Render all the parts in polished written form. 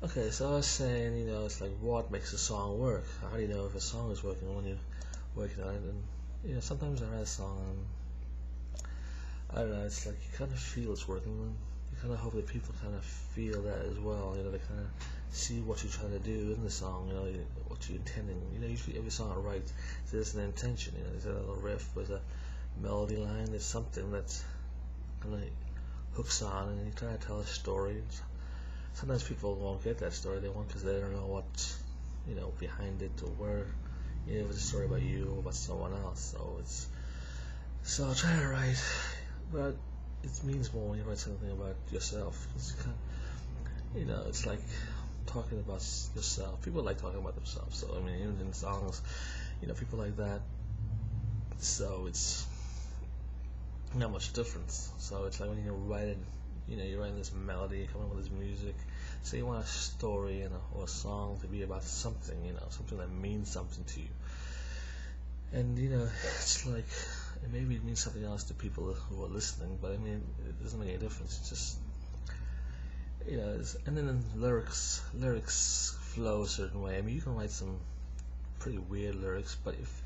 Okay, so I was saying, it's like what makes a song work? How do you know if a song is working when you're working on it? And sometimes I write a song and I don't know, it's like you kind of feel it's working. And you kind of hope that people kind of feel that as well. They kind of see what you're trying to do in the song. What you're intending. Usually every song I write, there's an intention. There's a little riff, there's a melody line, there's something that's kind of hooks on, and you try to tell a story. Sometimes people won't get that story they want because they don't know what's behind it, or where if it's a story about you or about someone else. So I'll try to write, but it means more when you write something about yourself. It's like talking about yourself. People like talking about themselves, so I mean, even in songs, people like that. So it's not much difference. So it's like when you're writing, you're writing this melody, coming up with this music. So you want a story or a song to be about something, something that means something to you. And it's like maybe it means something else to people who are listening, but I mean, it doesn't make any difference. It's just and then lyrics flow a certain way. I mean, you can write some pretty weird lyrics, but if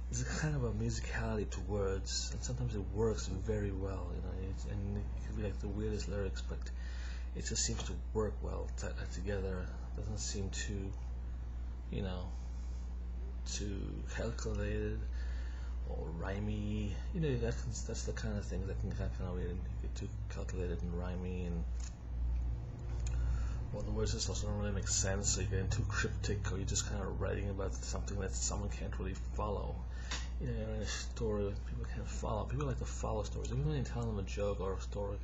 there's a kind of a musicality to words, and sometimes it works very well, and it can be like the weirdest lyrics, but it just seems to work well together. It doesn't seem too calculated or rhymey. That's the kind of thing that can kind of weird and get too calculated and rhymey, and well, the words just also don't really make sense, so you're getting too cryptic, or you're just kind of writing about something that someone can't really follow. You're in a story that people can't follow. People like to follow stories. Even when you tell them a joke or a story,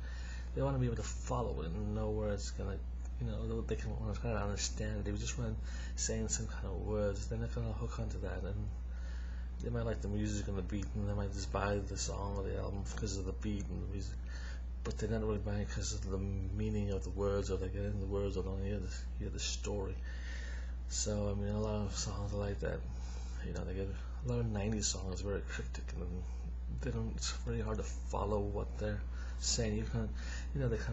they want to be able to follow it and know where it's gonna, they can want to try to understand it. If you just run saying some kind of words, then they're gonna hook onto that, and they might like the music and the beat, and they might just buy the song or the album because of the beat and the music. But they're not really buying because of the meaning of the words, or they get in the words, or don't hear the story. So I mean, a lot of songs are like that. They get a lot of '90s songs very cryptic, and they don't. It's very hard to follow what they're saying. They kind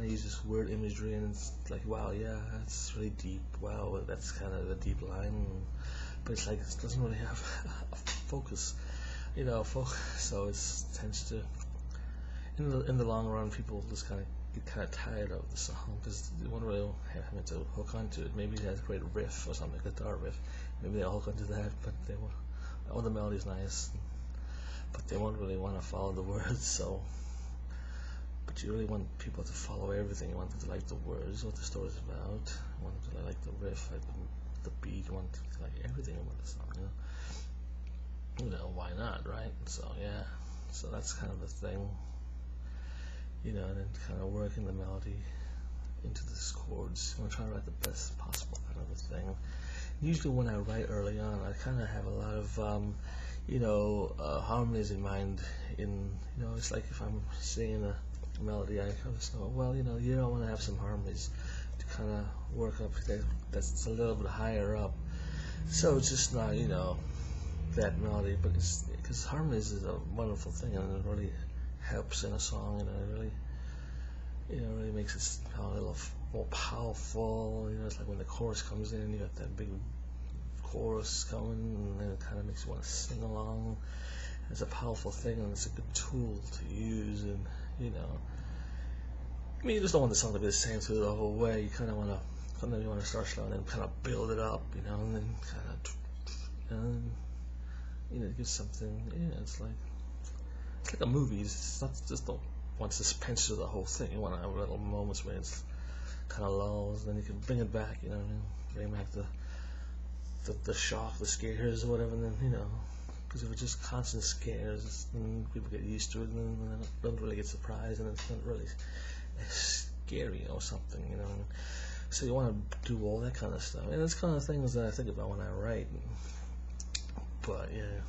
of use this word imagery, and it's like, wow, yeah, that's really deep. Wow, that's kind of a deep line, but it's like it doesn't really have a focus. So it tends to. In the long run, people just kind of get kind of tired of the song because they won't really having to hook onto it. Maybe it has a great riff or something, a guitar riff. Maybe they'll hook onto that, but they won't. Oh, the melody's nice, but they won't really want to follow the words. So, but you really want people to follow everything. You want them to like the words, what the story's about. You want them to like the riff, like the beat. You want them to like everything about the song. Why not, right? So yeah, so that's kind of the thing. And then kind of working the melody into these chords. I'm trying to write the best possible kind of a thing. Usually when I write early on, I kind of have a lot of harmonies in mind. It's like if I'm singing a melody, I kind of say, well, you don't want to have some harmonies to kind of work up that's a little bit higher up. So it's just not that melody, but it's because harmonies is a wonderful thing, and it really helps in a song, and it really makes it sound a little more powerful. It's like when the chorus comes in, you got that big chorus coming, and then it kind of makes you want to sing along. It's a powerful thing, and it's a good tool to use. And I mean, you just don't want the song to be the same through the whole way. You kind of want to, sometimes you want to start slow and then kind of build it up, and then kind of, give something. It's like a movie. It's not just the one suspense of the whole thing. You want to have little moments where it's kind of lulls, then you can bring it back. Bring back the shock, the scares, or whatever. And then because if it's just constant scares, then people get used to it, and then they don't really get surprised, and it's not really scary or something. So you want to do all that kind of stuff, and it's kind of things that I think about when I write. But yeah.